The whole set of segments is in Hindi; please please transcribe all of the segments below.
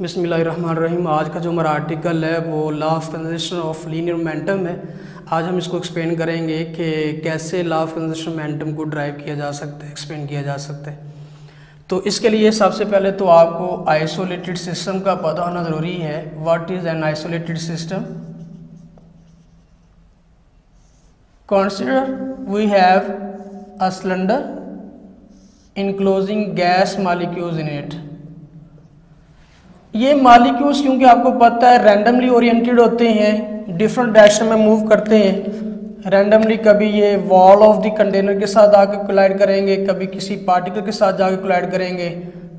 बिस्मिल्लाहिर्रहमानिर्रहीम। आज का जो हमारा आर्टिकल है वो law of conservation of linear momentum है। आज हम इसको एक्सप्लेन करेंगे कि कैसे लॉ ऑफ कंजर्वेशन मोमेंटम को ड्राइव किया जा सकता है, एक्सप्लेन किया जा सकता है। तो इसके लिए सबसे पहले तो आपको आइसोलेटेड सिस्टम का पता होना ज़रूरी है। What is an isolated system? Consider we have a cylinder enclosing gas molecules in it. ये मॉलिक्यूल्स क्योंकि आपको पता है रैंडमली ओरिएंटेड होते हैं, डिफरेंट डायरेक्शन में मूव करते हैं रैंडमली। कभी ये वॉल ऑफ द कंटेनर के साथ आकर कोलाइड करेंगे, कभी किसी पार्टिकल के साथ जाकर कोलाइड करेंगे,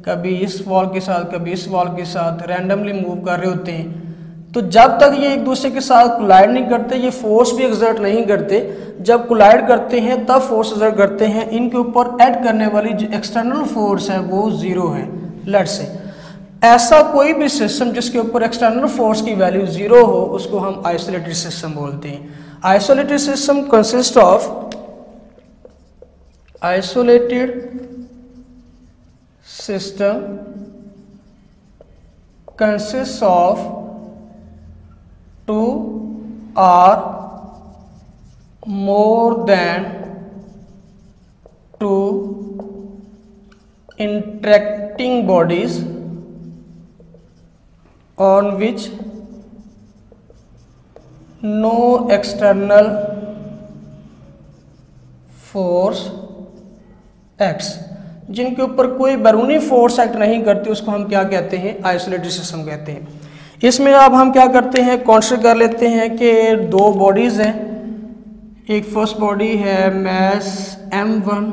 कभी इस वॉल के साथ, कभी इस वॉल के साथ, रैंडमली मूव कर रहे होते हैं। तो जब तक ये एक दूसरे के साथ कोलाइड नहीं करते, ये फोर्स भी एक्सर्ट नहीं करते। जब कोलाइड करते हैं तब फोर्स एक्सर्ट करते हैं। इनके ऊपर ऐड करने वाली जो एक्सटर्नल फोर्स है वो जीरो है। लेट्स से ऐसा कोई भी सिस्टम जिसके ऊपर एक्सटर्नल फोर्स की वैल्यू जीरो हो उसको हम आइसोलेटेड सिस्टम बोलते हैं। Isolated system consist of isolated system consist of two or more than two interacting bodies on which no external force acts। जिनके ऊपर कोई बैरूनी फोर्स एक्ट नहीं करती उसको हम क्या कहते हैं? आइसोलेटेड सिस्टम कहते हैं। इसमें अब हम क्या करते हैं, कंसीडर कर लेते हैं कि दो बॉडीज हैं। एक फर्स्ट बॉडी है मास m1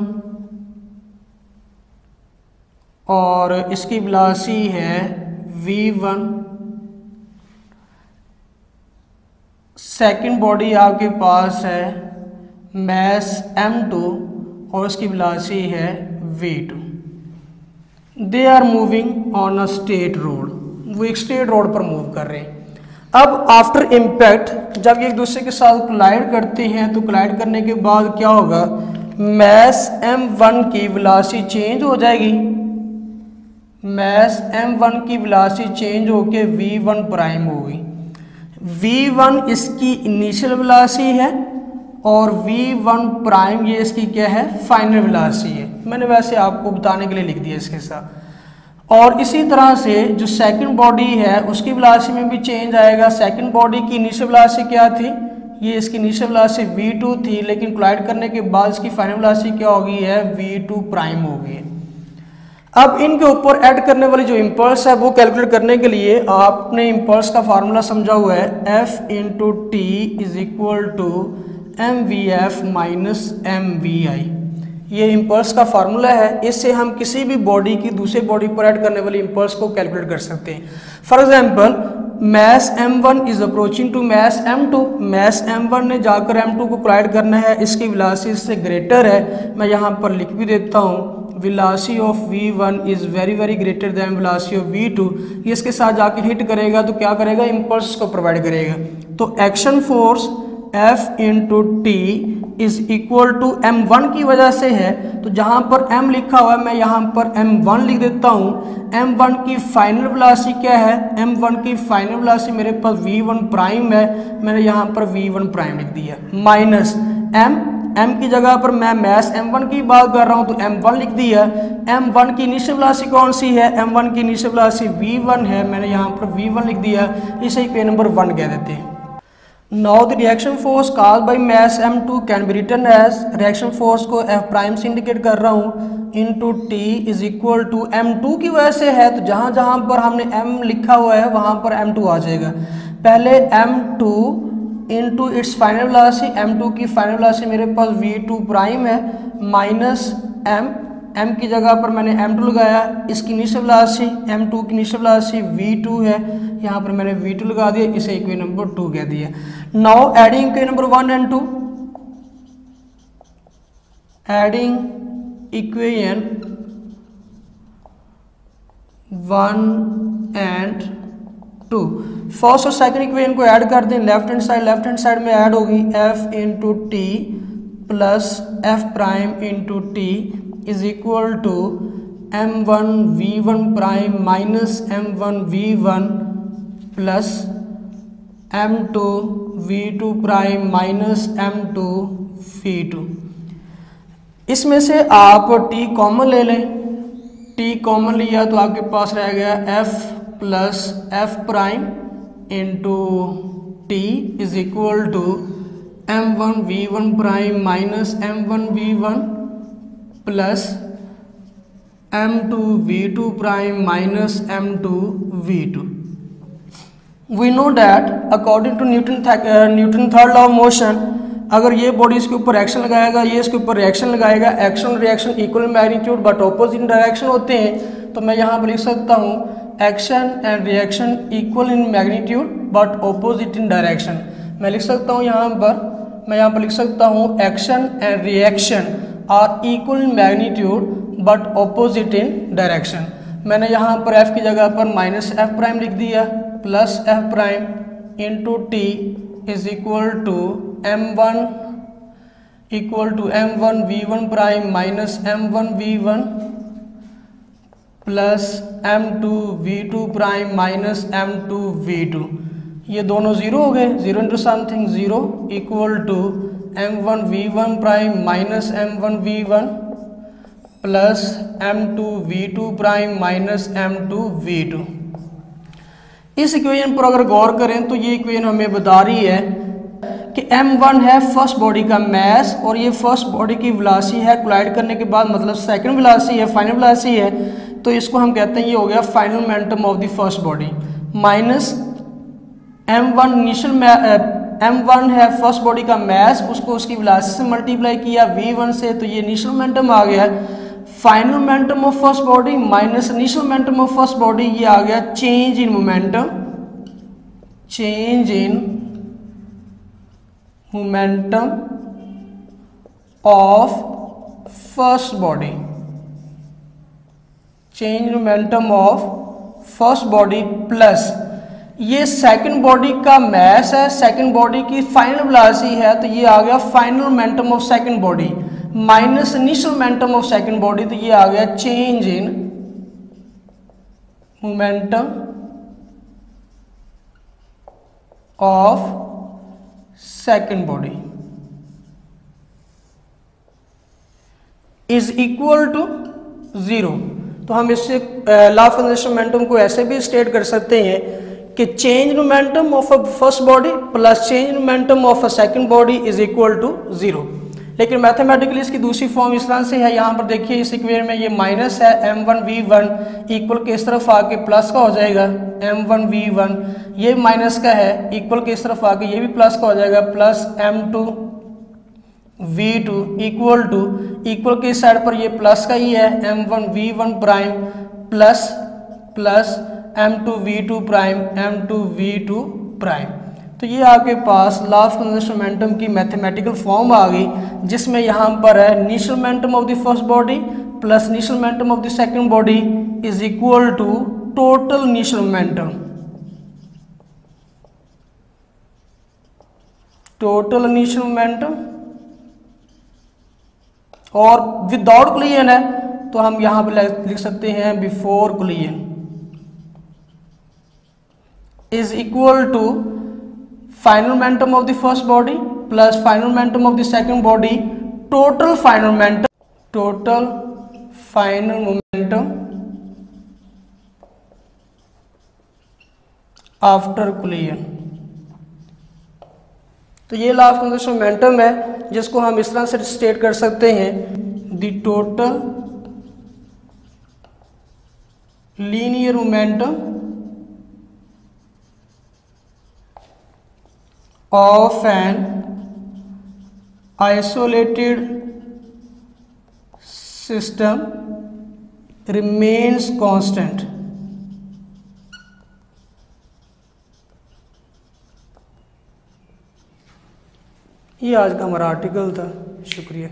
और इसकी वेलोसिटी है v1। सेकेंड बॉडी आपके पास है मास m2 और उसकी वेलोसिटी है v2। They are moving on a straight road. वो एक स्ट्रेट रोड पर मूव कर रहे हैं। अब आफ्टर इम्पैक्ट जब ये एक दूसरे के साथ कोलाइड करते हैं तो कोलाइड करने के बाद क्या होगा, मास m1 की वेलोसिटी चेंज हो जाएगी। मास m1 की वेलोसिटी चेंज होके v1 प्राइम होगी। v1 इसकी इनिशियल वेलोसिटी है और v1 प्राइम ये इसकी क्या है, फाइनल वेलोसिटी है। मैंने वैसे आपको बताने के लिए लिख दिया इसके साथ। और इसी तरह से जो सेकंड बॉडी है उसकी वेलोसिटी में भी चेंज आएगा। सेकंड बॉडी की इनिशियल वेलोसिटी क्या थी, ये इसकी इनिशियल वेलोसिटी v2 थी, लेकिन कोलाइड करने के बाद इसकी फाइनल वेलोसिटी क्या होगी है, v2 प्राइम होगी। अब इनके ऊपर ऐड करने वाली जो इम्पल्स है वो कैलकुलेट करने के लिए आपने इम्पल्स का फार्मूला समझा हुआ है, F into T is equal to mvf minus mvi। ये इम्पल्स का फार्मूला है। इससे हम किसी भी बॉडी की दूसरे बॉडी पर ऐड करने वाली इम्पल्स को कैलकुलेट कर सकते हैं। For example mass m1 is approaching to mass m2। Mass m1 ने जाकर m2 को कोलाइड करना है, इसकी वेलोसिटी से ग्रेटर है। मैं यहाँ पर लिख भी देता हूँ, velocity of v1 is very very greater than velocity of v2। ये इसके साथ जाके हिट करेगा तो क्या करेगा, इम्पल्स को प्रोवाइड करेगा। तो action force F into T is equal to m1 की वजह से है, तो जहाँ पर m लिखा हुआ है मैं यहाँ पर m1 लिख देता हूँ। m1 की फाइनल वेलोसिटी क्या है, m1 की फाइनल वेलोसिटी मेरे पास v1 प्राइम है, मैंने यहाँ पर v1 प्राइम लिख दिया, माइनस m की जगह पर मैं मास m1 की बात कर रहा हूँ तो m1 लिख दिया। m1 की इनिशियल वेलोसिटी कौन सी है, m1 की इनिशियल वेलोसिटी v1 है, मैंने यहाँ पर v1 लिख दिया। इसे इक्वेशन नंबर 1 कह देते हैं। Now the reaction force caused by mass m2 can be written as, reaction force को f प्राइम से इंडिकेट कर रहा हूँ, into t is equal to m2 की वजह से है तो जहाँ जहाँ पर हमने m लिखा हुआ है वहाँ पर m2 आ जाएगा। पहले m2 into its final velocity, m2 की फाइनल वेलोसिटी मेरे पास v2 प्राइम है, माइनस m की जगह पर मैंने m2 लगाया। इसकी इनिशियल वेलोसिटी m2 की इनिशियल वेलोसिटी v2 है, यहाँ पर मैंने v2 लगा दिया, इसे इक्वेशन नंबर 2 कह दिया। Now adding equation number 1 and 2, adding equation 1 and 2, first और सेकंड इक्वेशन को ऐड कर दें। लेफ्ट हैंड साइड में ऐड होगी f into T plus F prime into T is equal to m1v1 prime minus m1v1 plus m2v2 prime minus m2v2। इसमें से आप t कॉमन ले लें, t कॉमन लिया तो आपके पास रह गया f plus F prime into T is equal to m1v1 prime minus m1v1 plus m2v2 prime minus m2v2। We know that according to Newton third law of motion, अगर ये बॉडी इसके ऊपर एक्शन लगाएगा, ये इसके ऊपर रिएक्शन लगाएगा, action reaction equal magnitude but opposite direction होते हैं, तो मैं यहाँ पर लिख सकता हूँ action and reaction equal in magnitude but opposite in direction. मैं लिख सकता हूँ यहाँ पर लिख सकता हूँ action and reaction are equal in magnitude but opposite in direction. मैंने यहाँ पर f की जगह पर माइनस एफ प्राइम लिख दिया plus F prime into T is equal to m1 prime minus m1v1 plus m2v2 prime minus m2v2। ये दोनों जीरो हो गए, zero into something zero equal to m1v1 prime minus m1v1 plus m2v2 prime minus m2v2। इस इक्वेशन पर अगर गौर करें तो ये इक्वेशन हमें बता रही है कि m1 है फर्स्ट बॉडी का मास और ये फर्स्ट बॉडी की वेलोसिटी है कोलाइड करने के बाद, मतलब सेकंड वेलोसिटी है, फाइनल वेलोसिटी है, तो इसको हम कहते हैं ये हो गया final momentum of the first body minus m1 initial m1 है फर्स्ट बॉडी का मास, उसको उसकी वेलोसिटी से मल्टीप्लाई किया v1 से, तो ये इनिशियल मोमेंटम आ गया। Final momentum of first body minus initial momentum of first body, ये आ गया change in momentum of first body, change momentum of first body plus ये सेकंड बॉडी का मास है, सेकंड बॉडी की फाइनल वेलोसिटी है, तो ये आ गया final momentum of second body minus initial momentum of second body, तो ये आ गया change in momentum of second body is equal to zero. तो हम इससे लॉ ऑफ कंजर्वेशन मोमेंटम को ऐसे भी स्टेट कर सकते हैं कि change momentum of a first body plus change momentum of a second body is equal to zero. लेकिन मैथमेटिकली इसकी दूसरी फॉर्म इस तरह से है, यहाँ पर देखिए इस इक्वेशन में ये माइनस है m1v1 इक्वल के इस तरफ आके प्लस का हो जाएगा m1v1, ये माइनस का है इक्वल के इस तरफ आके ये भी प्लस का हो जाएगा plus m2v2 equal two equal के इस साइड पर ये प्लस का ही है m1v1 prime plus plus m2v2 prime m2v2 prime. तो ये आपके पास लॉ ऑफ कंजर्वेशन मोमेंटम की मैथमेटिकल फॉर्म आ गई, जिसमें यहाँ पर है initial momentum of the first body plus initial momentum of the second body is equal to total initial momentum, total initial momentum, और विदाउट कोलिजन है तो हम यहाँ पर लिख सकते हैं before collision is equal to final momentum of the first body plus final momentum of the second body total final momentum after collision. तो ये लॉ ऑफ कंजर्वेशन मोमेंटम है जिसको हम इस तरह से स्टेट कर सकते हैं the total linear momentum of an isolated system remains constant। ये आज का हमारा आर्टिकल था, शुक्रिया।